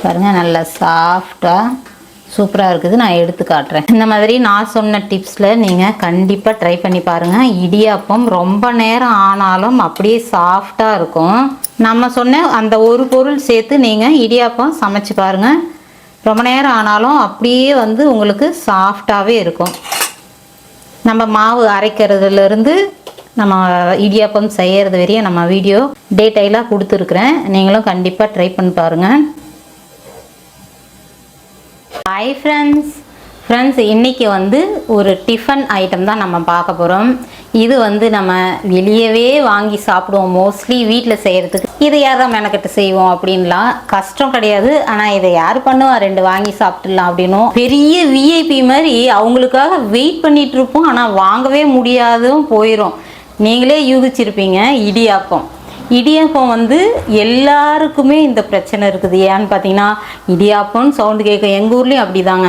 பாருங்கள் நல்லா சாஃப்டாக சூப்பராக இருக்குது. நான் எடுத்து காட்டுறேன். இந்த மாதிரி நான் சொன்ன டிப்ஸில் நீங்கள் கண்டிப்பாக ட்ரை பண்ணி பாருங்கள். இடியாப்பம் ரொம்ப நேரம் ஆனாலும் அப்படியே சாஃப்டாக இருக்கும். நம்ம சொன்ன அந்த ஒரு பொருள் சேர்த்து நீங்கள் இடியாப்பம் சமைச்சு பாருங்கள். ரொம்ப நேரம் ஆனாலும் அப்படியே வந்து உங்களுக்கு சாஃப்டாகவே இருக்கும். நம்ம மாவு அரைக்கிறதுலேருந்து நம்ம இடியாப்பம் செய்கிறது வரையும் நம்ம வீடியோ டீட்டெயிலாக கொடுத்துருக்குறேன். நீங்களும் கண்டிப்பாக ட்ரை பண்ணி பாருங்கள். ஹாய் ஃப்ரெண்ட்ஸ் இன்றைக்கி வந்து ஒரு டிஃபன் ஐட்டம் தான் நம்ம பார்க்க போகிறோம். இது வந்து நம்ம வெளியவே வாங்கி சாப்பிடுவோம் மோஸ்ட்லி. வீட்டில் செய்கிறதுக்கு இதை யார் தான் மெனக்கட்டு செய்வோம் அப்படின்லாம் கஷ்டம் கிடையாது. ஆனால் இதை யார் பண்ணுவா, 2 வாங்கி சாப்பிட்டுடலாம் அப்படின்னும் பெரிய விஐபி மாதிரி அவங்களுக்காக வெயிட் பண்ணிகிட்டு இருப்போம். ஆனால் வாங்கவே முடியாதும் போயிடும். நீங்களே யூகிச்சிருப்பீங்க. இடியாப்பம் வந்து எல்லாருக்குமே இந்த பிரச்சனை இருக்குது. ஏன்னு பார்த்தீங்கன்னா இடியாப்பம்னு சவுண்டு கேட்கும். எங்கள் ஊர்லேயும் அப்படி தாங்க.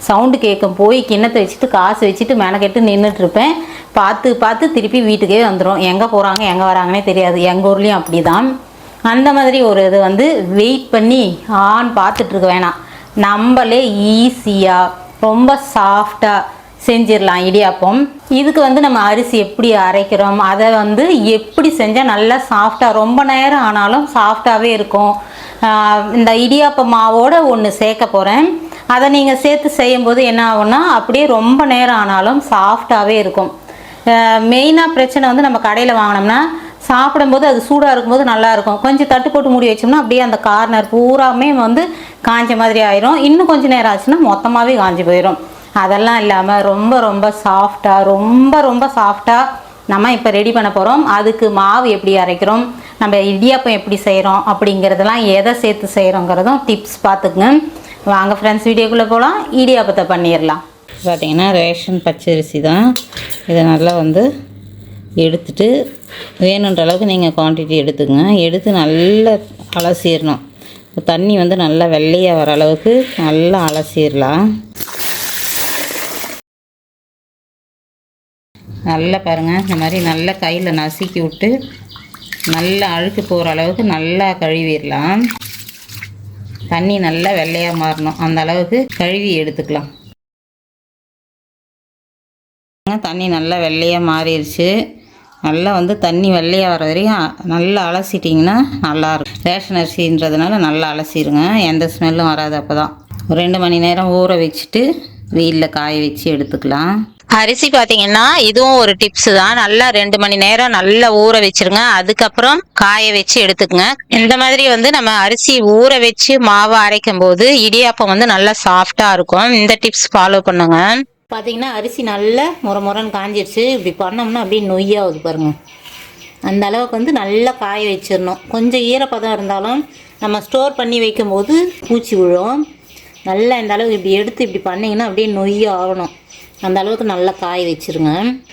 சவுண்டு கேட்கும் போய் கிண்ணத்தை வச்சுட்டு காசு வச்சுட்டு மெனக்கெட்டு நின்றுட்டுருப்பேன். பார்த்து திருப்பி வீட்டுக்கே வந்துடும். எங்கே போகிறாங்க எங்கே வராங்கன்னே தெரியாது. எங்கள் ஊர்லேயும் அப்படி தான். அந்த மாதிரி ஒரு இது வந்து வெயிட் பண்ணி பார்த்துட்ருக்க வேணாம். நம்மளே ஈஸியாக ரொம்ப சாஃப்டாக செஞ்சிடலாம் இடியாப்பம். இதுக்கு வந்து நம்ம அரிசி எப்படி அரைக்கிறோம், அதை வந்து எப்படி செஞ்சால் நல்லா சாஃப்டாக ரொம்ப நேரம் ஆனாலும் சாஃப்டாகவே இருக்கும். இந்த இடியாப்ப மாவோட ஒன்று சேர்க்க போகிறேன். அதை நீங்கள் சேர்த்து செய்யும்போது என்ன ஆகும்னா அப்படியே ரொம்ப நேரம் ஆனாலும் சாஃப்டாகவே இருக்கும். மெயினாக பிரச்சனை வந்து நம்ம கடையில் வாங்கினோம்னா சாப்பிடும்போது அது சூடாக இருக்கும்போது நல்லாயிருக்கும். கொஞ்சம் தட்டு போட்டு மூடி வச்சோம்னா அப்படியே அந்த கார்னர் பூராமே வந்து காஞ்ச மாதிரி ஆயிரும். இன்னும் கொஞ்சம் நேரம் ஆச்சுன்னா மொத்தமாகவே காஞ்சி போயிடும். அதெல்லாம் இல்லாமல் ரொம்ப ரொம்ப சாஃப்டாக நம்ம இப்போ ரெடி பண்ண போகிறோம். அதுக்கு மாவு எப்படி அரைக்கிறோம், நம்ம இடியாப்பம் எப்படி செய்கிறோம் அப்படிங்கிறதெல்லாம் எதை சேர்த்து செய்கிறோங்கிறதும் டிப்ஸ் பார்த்துக்குங்க. வாங்க ஃப்ரெண்ட்ஸ் வீடியோக்குள்ளே போகலாம். இடியாப்பத்தை பண்ணிடலாம். பார்த்திங்கன்னா ரேஷன் பச்சரிசி தான். இதை நல்லா வந்து எடுத்துட்டு வேணுன்ற அளவுக்கு நீங்கள் குவான்டிட்டி எடுத்துக்கங்க. எடுத்து நல்லா அலசிடணும். தண்ணி வந்து நல்லா வெள்ளையாக வர அளவுக்கு நல்லா அலசிடலாம். நல்லா பாருங்கள், இந்த மாதிரி நல்லா கையில் நசுக்கி விட்டு நல்லா அழுக்கு போகிற அளவுக்கு நல்லா கழுவிடலாம். தண்ணி நல்லா வெள்ளையாக மாறணும், அந்த அளவுக்கு கழுவி எடுத்துக்கலாம். தண்ணி நல்லா வெள்ளையாக மாறிடுச்சு. நல்லா வந்து தண்ணி வெள்ளையாக வர வரையும் நல்லா அலசிட்டிங்கன்னா நல்லாயிருக்கும். ரேஷன் அரிசின்றதுனால நல்லா அலசிடுங்க, எந்த ஸ்மெல்லும் வராது. அப்போ தான் ஒரு 2 மணி நேரம் ஊற வச்சுட்டு வெயிலில் காய வச்சு எடுத்துக்கலாம். அரிசி பார்த்தீங்கன்னா இதுவும் ஒரு டிப்ஸ் தான். நல்லா 2 மணி நேரம் நல்லா ஊற வச்சிருங்க. அதுக்கப்புறம் காய வச்சு எடுத்துக்கங்க. இந்த மாதிரி வந்து நம்ம அரிசி ஊற வச்சு மாவு அரைக்கும் போது இடியாப்பம் வந்து நல்லா சாஃப்டா இருக்கும். இந்த டிப்ஸ் ஃபாலோ பண்ணுங்க. பார்த்தீங்கன்னா அரிசி நல்லா முறன்னு காஞ்சிருச்சு. இப்படி பண்ணோம்னா அப்படியே நொய்யாகுது பாருங்க. அந்த அளவுக்கு வந்து நல்லா காய வச்சிடணும். கொஞ்சம் ஈரப்பதம் இருந்தாலும் நம்ம ஸ்டோர் பண்ணி வைக்கும் போது பூச்சி விழும். நல்லா இந்த அளவுக்கு இப்படி எடுத்து இப்படி பண்ணிங்கன்னா அப்படியே நொய்ய ஆகணும். அந்த அளவுக்கு நல்லா காய வச்சிருங்க.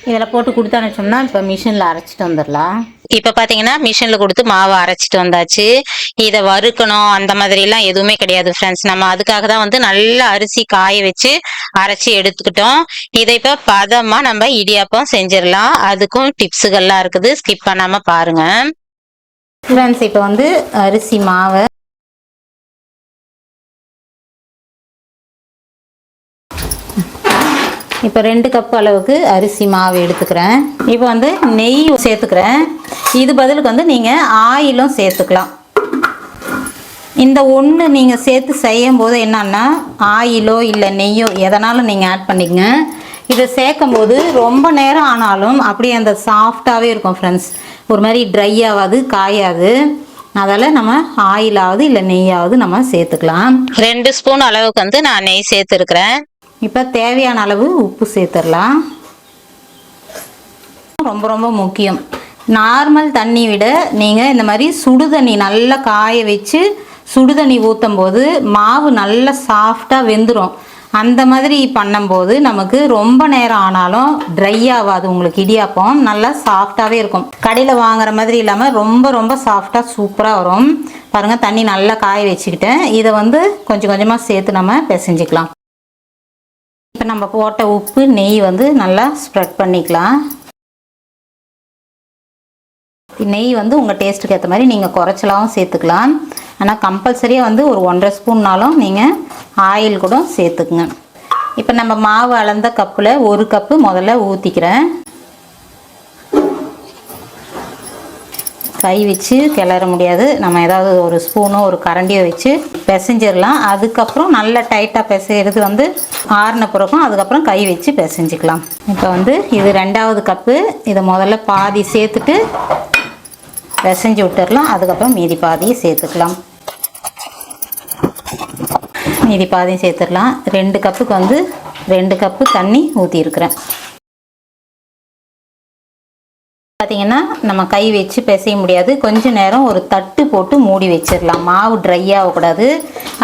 இதில் போட்டு கொடுத்தான்னு சொன்னால் இப்போ மிஷினில் அரைச்சிட்டு வந்துடலாம். இப்போ பார்த்தீங்கன்னா மிஷினில் கொடுத்து மாவை அரைச்சிட்டு வந்தாச்சு. இதை வறுக்கணும் அந்த மாதிரிலாம் எதுவுமே கிடையாது ஃப்ரெண்ட்ஸ். நம்ம அதுக்காக தான் வந்து நல்லா அரிசி காய வச்சு அரைச்சி எடுத்துக்கிட்டோம். இதை இப்போ பதமாக நம்ம இடியாப்பம் செஞ்சிடலாம். அதுக்கும் டிப்ஸுகள்லாம் இருக்குது, ஸ்கிப் பண்ணாமல் பாருங்கள் ஃப்ரெண்ட்ஸ். இப்போ வந்து அரிசி மாவை இப்போ 2 கப் அளவுக்கு அரிசி மாவு எடுத்துக்கிறேன். இப்போ வந்து நெய் சேர்த்துக்கிறேன். இது பதிலுக்கு வந்து நீங்கள் ஆயிலும் சேர்த்துக்கலாம். இந்த ஒன்று நீங்கள் சேர்த்து செய்யும் போது என்னன்னா ஆயிலோ இல்லை நெய்யோ எதனாலும் நீங்கள் ஆட் பண்ணிக்கங்க. இதை சேர்க்கும் போது ரொம்ப நேரம் ஆனாலும் அப்படியே அந்த சாஃப்டாகவே இருக்கும் ஃப்ரெண்ட்ஸ். ஒரு மாதிரி ட்ரை ஆகாது, காயாது. அதால் நம்ம ஆயிலாவது இல்லை நெய்யாவது நம்ம சேர்த்துக்கலாம். 2 ஸ்பூன் அளவுக்கு வந்து நான் நெய் சேர்த்துருக்குறேன். இப்போ தேவையான அளவு உப்பு சேர்த்துடலாம். ரொம்ப முக்கியம். நார்மல் தண்ணி விட நீங்கள் இந்த மாதிரி சுடுதண்ணி நல்லா காய வச்சு சுடுதண்ணி ஊற்றும் போது மாவு நல்லா சாஃப்டாக வெந்துடும். அந்த மாதிரி பண்ணும்போது நமக்கு ரொம்ப நேரம் ஆனாலும் ட்ரை ஆகாது. உங்களுக்கு இடியாப்பம் நல்லா சாஃப்டாகவே இருக்கும். கடையில் வாங்குற மாதிரி இல்லாமல் ரொம்ப சாஃப்டாக சூப்பராக வரும். பாருங்கள், தண்ணி நல்லா காய வச்சுக்கிட்டேன். இதை வந்து கொஞ்சம் கொஞ்சமாக சேர்த்து நம்ம பிசைஞ்சிக்கலாம். இப்போ நம்ம போட்ட உப்பு நெய் வந்து நல்லா ஸ்ப்ரெட் பண்ணிக்கலாம். நெய் வந்து உங்கள் டேஸ்ட்டுக்கு ஏற்ற மாதிரி நீங்கள் குறைச்சலாகவும் சேர்த்துக்கலாம். ஆனால் கம்பல்சரியாக வந்து ஒரு 1.5 ஸ்பூன்னாலும் நீங்கள் ஆயில் கூட சேர்த்துக்குங்க. இப்போ நம்ம மாவு அளந்த கப்பில் 1 கப்பு முதல்ல ஊற்றிக்கிறேன். கை வச்சு கிளற முடியாது, நம்ம ஏதாவது ஒரு ஸ்பூனோ ஒரு கரண்டியோ வச்சு பிசைஞ்சிடலாம். அதுக்கப்புறம் நல்லா டைட்டாக பிசைகிறது வந்து ஆறின பிறகும் அதுக்கப்புறம் கை வச்சு பிசைஞ்சிக்கலாம். இப்போ வந்து இது 2வது கப்பு, இதை முதல்ல பாதி சேர்த்துட்டு பிசைஞ்சு விட்டுடலாம். அதுக்கப்புறம் மீதி பாதியை சேர்த்துக்கலாம். மீதி பாதியும் சேர்த்துடலாம். 2 கப்புக்கு வந்து 2 கப்பு தண்ணி ஊற்றிருக்கிறேன். பார்த்திங்கன்னா நம்ம கை வச்சு பிசைய முடியாது, கொஞ்சம் நேரம் ஒரு தட்டு போட்டு மூடி வச்சிடலாம். மாவு ட்ரை ஆகக்கூடாது.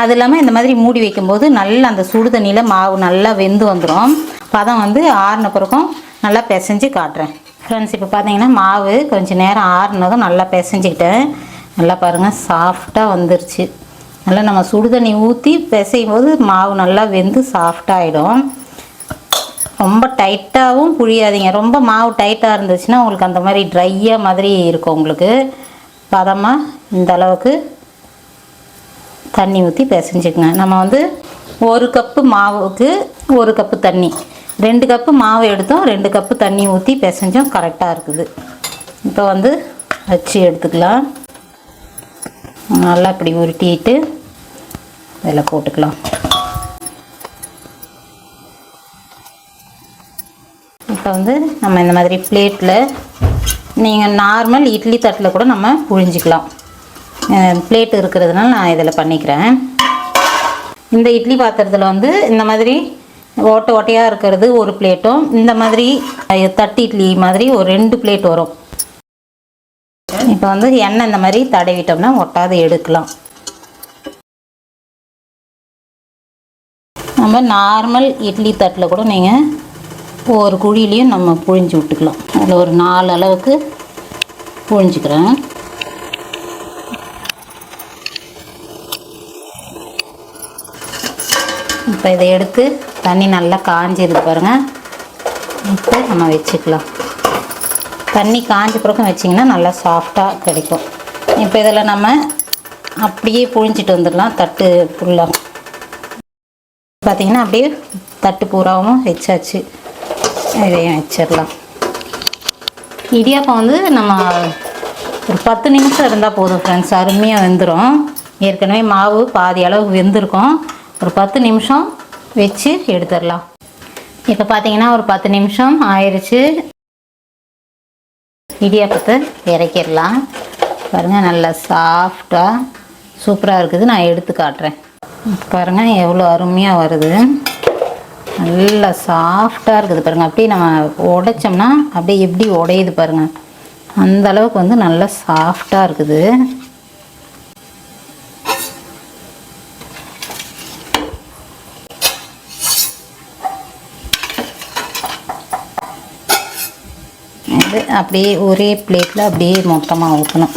அது இல்லாமல் இந்த மாதிரி மூடி வைக்கும்போது நல்லா அந்த சுடு தண்ணியில் மாவு நல்லா வெந்து வந்துடும். பதம் வந்து ஆறின பிறகும் நல்லா பிசைஞ்சு காட்டுறேன். ஃப்ரெண்ட்ஸ், இப்போ பார்த்தீங்கன்னா மாவு கொஞ்சம் நேரம் ஆறுனதும் நல்லா பிசைஞ்சிக்கிட்டேன். நல்லா பாருங்கள், சாஃப்டாக வந்துருச்சு. நல்லா நம்ம சுடு தண்ணி ஊற்றி பிசையும் போது மாவு நல்லா வெந்து சாஃப்டாகிடும். ரொம்ப டைட்டாகவும் புழியாதீங்க. ரொம்ப மாவு டைட்டாக இருந்துச்சுன்னா உங்களுக்கு அந்த மாதிரி ட்ரையாக மாதிரி இருக்கும். உங்களுக்கு பதமாக இந்த அளவுக்கு தண்ணி ஊற்றி பிசைஞ்சுக்குங்க. நம்ம வந்து 1 கப்பு மாவுக்கு 1 கப்பு தண்ணி, 2 கப்பு மாவு எடுத்தோம், 2 கப்பு தண்ணி ஊற்றி பிசைஞ்சோம். கரெக்டாக இருக்குது. இப்போ வந்து வச்சு எடுத்துக்கலாம். நல்லா இப்படி உருட்டிட்டு இதில் போட்டுக்கலாம். இப்போ வந்து நம்ம இந்த மாதிரி பிளேட்டில், நீங்கள் நார்மல் இட்லி தட்டில் கூட நம்ம புழிஞ்சிக்கலாம். பிளேட் இருக்கிறதுனால நான் இதில் பண்ணிக்கிறேன். இந்த இட்லி பாத்திரத்தில் வந்து இந்த மாதிரி ஓட்டை ஓட்டையாக இருக்கிறது ஒரு பிளேட்டும், இந்த மாதிரி தட்டு இட்லி மாதிரி ஒரு 2 பிளேட் வரும். இப்போ வந்து எண்ணெய் இந்த மாதிரி தடவிட்டோம்னா ஒட்டாது எடுக்கலாம். நம்ம நார்மல் இட்லி தட்டில் கூட நீங்கள் ஒவ்வொரு குழியிலையும் நம்ம புழிஞ்சு விட்டுக்கலாம். அதில் ஒரு 4 அளவுக்கு புழிஞ்சிக்கிறேன். இப்போ இதை எடுத்து தண்ணி நல்லா காஞ்சிருக்கு பாருங்கள். இப்போ நம்ம வச்சுக்கலாம். தண்ணி காஞ்ச பிறகு வச்சிங்கன்னா நல்லா சாஃப்டாக கிடைக்கும். இப்போ இதில் நம்ம அப்படியே புழிஞ்சிட்டு வந்துடலாம். தட்டு ஃபுல்லாக பார்த்திங்கன்னா அப்படியே தட்டு பூராவும் வச்சாச்சு. இதையும் வச்சிடலாம். இடியாப்பம் வந்து நம்ம ஒரு 10 நிமிஷம் இருந்தால் போதும் ஃப்ரெண்ட்ஸ், அருமையாக வெந்துடும். ஏற்கனவே மாவு பாதி அளவுக்கு வெந்திருக்கும். ஒரு 10 நிமிஷம் வச்சு எடுத்துடலாம். இப்போ பார்த்திங்கன்னா ஒரு 10 நிமிஷம் ஆயிடுச்சு. இடியாப்பத்தை இறக்கிடலாம். பாருங்கள், நல்லா சாஃப்டாக சூப்பராக இருக்குது. நான் எடுத்து காட்டுறேன். பாருங்கள் எவ்வளோ அருமையாக வருது. நல்லா சாஃப்டாக இருக்குது பாருங்கள். அப்படியே நம்ம உடைச்சோம்னா அப்படியே எப்படி உடையுது பாருங்கள். அந்த அளவுக்கு வந்து நல்லா சாஃப்டாக இருக்குது. இது அப்படியே ஒரே பிளேட்டில் அப்படியே மொத்தமாக ஊற்றணும்.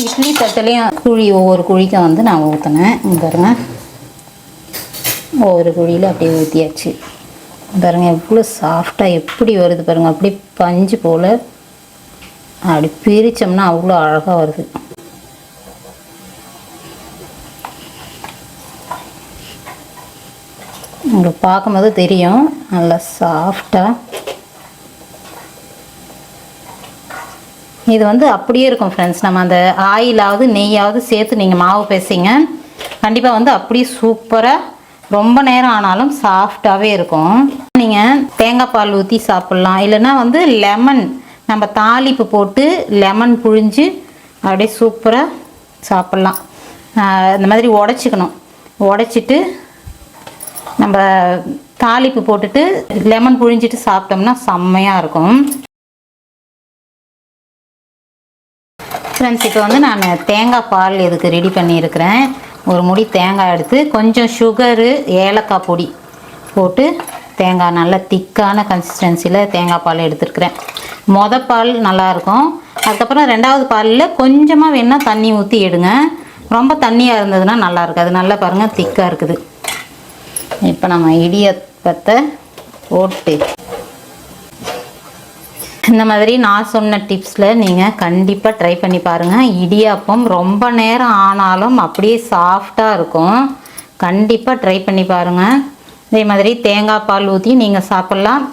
இட்லி தட்டுலேயும் குழி, ஒவ்வொரு குழிக்கும் வந்து நான் ஊற்றினேன். பாருங்க, ஒவ்வொரு குழியில் அப்படியே ஊற்றியாச்சு. பாருங்கள் எவ்வளோ சாஃப்டாக எப்படி வருது பாருங்கள். அப்படியே பஞ்சு போல் அப்படி பிரித்தோம்னா அவ்வளோ அழகாக வருது. உங்களுக்கு பார்க்கும்போது தெரியும் நல்லா சாஃப்டாக. இது வந்து அப்படியே இருக்கும் ஃப்ரெண்ட்ஸ். நம்ம அந்த ஆயிலாவது நெய்யாவது சேர்த்து நீங்கள் மாவு பேசிங்க, கண்டிப்பாக வந்து அப்படியே சூப்பராக ரொம்ப நேரம் ஆனாலும் சாஃப்டாகவே இருக்கும். நீங்கள் தேங்காய் பால் ஊற்றி சாப்பிட்லாம். இல்லைன்னா வந்து லெமன், நம்ம தாளிப்பு போட்டு லெமன் புழிஞ்சு அப்படியே சூப்பராக சாப்பிட்லாம். இந்த மாதிரி உடச்சிக்கணும். உடச்சிட்டு நம்ம தாளிப்பு போட்டுட்டு லெமன் புழிஞ்சிட்டு சாப்பிட்டோம்னா செம்மையாக இருக்கும் ஃப்ரெண்ட்ஸ். இப்போ வந்து நான் தேங்காய் பால் இதுக்கு ரெடி பண்ணியிருக்கிறேன். ஒரு முடி தேங்காய் எடுத்து கொஞ்சம் சுகரு, ஏலக்காய் பொடி போட்டு தேங்காய் நல்லா திக்கான கன்சிஸ்டன்சியில் தேங்காய் பால் எடுத்துருக்குறேன். பால் நல்லாயிருக்கும். அதுக்கப்புறம் 2வது பாலில் கொஞ்சமாக வேணால் தண்ணி ஊற்றி எடுங்க. ரொம்ப தண்ணியாக இருந்ததுன்னா நல்லா இருக்காது. நல்லா பாருங்கள் திக்காக இருக்குது. இப்போ நம்ம இடியாப்பத்தை போட்டு இந்த மாதிரி நான் சொன்ன டிப்ஸில் நீங்கள் கண்டிப்பாக ட்ரை பண்ணி பாருங்கள். இடியாப்பம் ரொம்ப நேரம் ஆனாலும் அப்படியே சாஃப்டாக இருக்கும். கண்டிப்பாக ட்ரை பண்ணி பாருங்கள். இதே மாதிரி தேங்காய் பால் ஊற்றி நீங்கள் சாப்பிட்லாம்.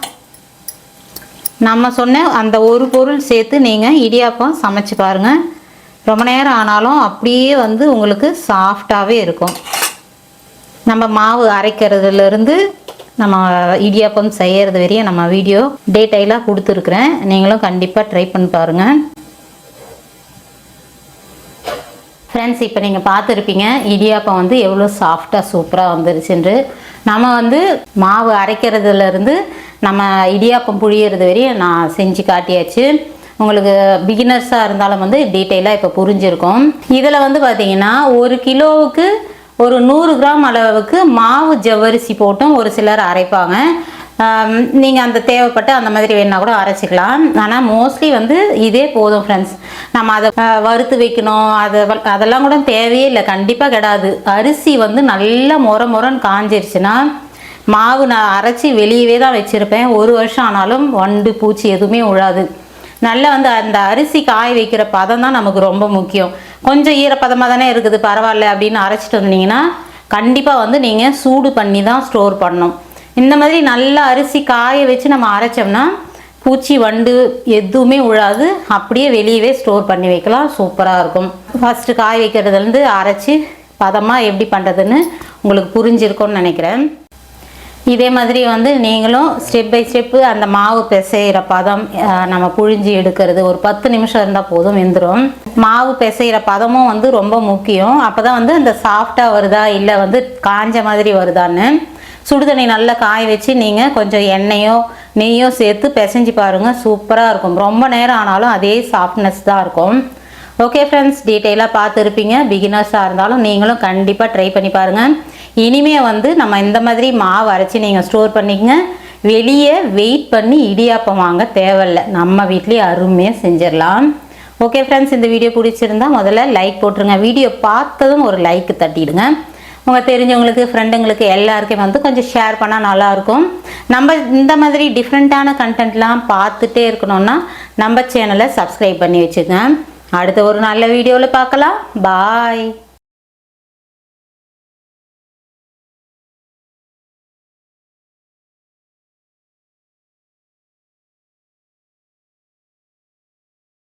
நம்ம சொன்ன அந்த ஒரு பொருள் சேர்த்து நீங்கள் இடியாப்பம் சமைச்சு பாருங்கள். ரொம்ப நேரம் ஆனாலும் அப்படியே வந்து உங்களுக்கு சாஃப்டாகவே இருக்கும். நம்ம மாவு அரைக்கிறதுலேருந்து நம்ம இடியாப்பம் செய்கிறது வரையும் நம்ம வீடியோ டீட்டெயிலாக கொடுத்துருக்குறேன். நீங்களும் கண்டிப்பாக ட்ரை பண்ணி பாருங்கள். ஃப்ரெண்ட்ஸ், இப்போ நீங்கள் பார்த்துருப்பீங்க இடியாப்பம் வந்து எவ்வளோ சாஃப்டாக சூப்பராக வந்துருச்சுன்று. நம்ம வந்து மாவு அரைக்கிறதுலேருந்து நம்ம இடியாப்பம் புழியறது வரையும் நான் செஞ்சு காட்டியாச்சு. உங்களுக்கு பிகினர்ஸாக இருந்தாலும் வந்து டீட்டெயிலாக இப்போ புரிஞ்சிருக்கும். இதில் வந்து பார்த்திங்கன்னா 1 கிலோவுக்கு ஒரு 100 கிராம் அளவுக்கு மாவு ஜவ்வரிசி போட்டும் ஒரு சிலர் அரைப்பாங்க. நீங்கள் அந்த தேவைப்பட்டு அந்த மாதிரி வேணால் கூட அரைச்சிக்கலாம். ஆனால் மோஸ்ட்லி வந்து இதே போதும் ஃப்ரெண்ட்ஸ். நம்ம அதை வறுத்து வைக்கணும் அதெல்லாம் கூட தேவையே இல்லை, கண்டிப்பாக கிடாது. அரிசி வந்து நல்லா முறன்னு காஞ்சிருச்சுன்னா மாவு நான் அரைச்சி வெளியவே தான் வச்சுருப்பேன். 1 வருஷம் ஆனாலும் வண்டு பூச்சி எதுவுமே விழாது. நல்லா வந்து அந்த அரிசி காய வைக்கிற பதம் தான் நமக்கு ரொம்ப முக்கியம். கொஞ்சம் ஈரப்பதமாக தானே இருக்குது பரவாயில்ல அப்படின்னு அரைச்சிட்டு வந்தீங்கன்னா கண்டிப்பாக வந்து நீங்கள் சூடு பண்ணி தான் ஸ்டோர் பண்ணணும். இந்த மாதிரி நல்லா அரிசி காய வச்சு நம்ம அரைச்சோம்னா பூச்சி வண்டு எதுவுமே விழாது. அப்படியே வெளியவே ஸ்டோர் பண்ணி வைக்கலாம், சூப்பராக இருக்கும். ஃபஸ்ட்டு காய வைக்கிறதுலேருந்து அரைச்சி பதமாக எப்படி பண்ணுறதுன்னு உங்களுக்கு புரிஞ்சிருக்கும்னு நினைக்கிறேன். இதே மாதிரி வந்து நீங்களும் ஸ்டெப் பை ஸ்டெப்பு அந்த மாவு பிசைகிற பதம் நம்ம புழிஞ்சி எடுக்கிறது ஒரு 10 நிமிஷம் இருந்தால் போதும், வெந்துடும். மாவு பிசைகிற பதமும் வந்து ரொம்ப முக்கியம். அப்போ தான் வந்து அந்த சாஃப்டாக வருதா இல்லை வந்து காஞ்ச மாதிரி வருதான்னு சுடுதண்ணி நல்லா காய வச்சு நீங்கள் கொஞ்சம் எண்ணெயோ நெய்யோ சேர்த்து பிசைஞ்சு பாருங்கள், சூப்பராக இருக்கும். ரொம்ப நேரம் ஆனாலும் அதே சாஃப்ட்னஸ் தான் இருக்கும். ஓகே ஃப்ரெண்ட்ஸ், டீட்டெயிலாக பார்த்துருப்பீங்க. பிகினர்ஸாக இருந்தாலும் நீங்களும் கண்டிப்பாக ட்ரை பண்ணி பாருங்கள். இனிமேல் வந்து நம்ம இந்த மாதிரி மாவு அரைச்சி நீங்கள் ஸ்டோர் பண்ணிக்கங்க. வெளியே வெயிட் பண்ணி இடியாப்பம் வாங்க தேவையில்லை, நம்ம வீட்லேயே அருமையாக செஞ்சிடலாம். ஓகே ஃப்ரெண்ட்ஸ், இந்த வீடியோ பிடிச்சிருந்தா முதல்ல லைக் போட்டுருங்க. வீடியோ பார்த்ததும் ஒரு லைக் தட்டிடுங்க. உங்கள் தெரிஞ்சவங்களுக்கு ஃப்ரெண்டுங்களுக்கு எல்லாருக்கும் வந்து கொஞ்சம் ஷேர் பண்ணால் நல்லாயிருக்கும். நம்ம இந்த மாதிரி டிஃப்ரெண்ட்டான கண்டென்ட்லாம் பார்த்துட்டே இருக்கணும்னா நம்ம சேனலை சப்ஸ்கிரைப் பண்ணி வச்சுக்கோங்க. அடுத்த ஒரு நல்ல வீடியோவில் பார்க்கலாம். பாய்.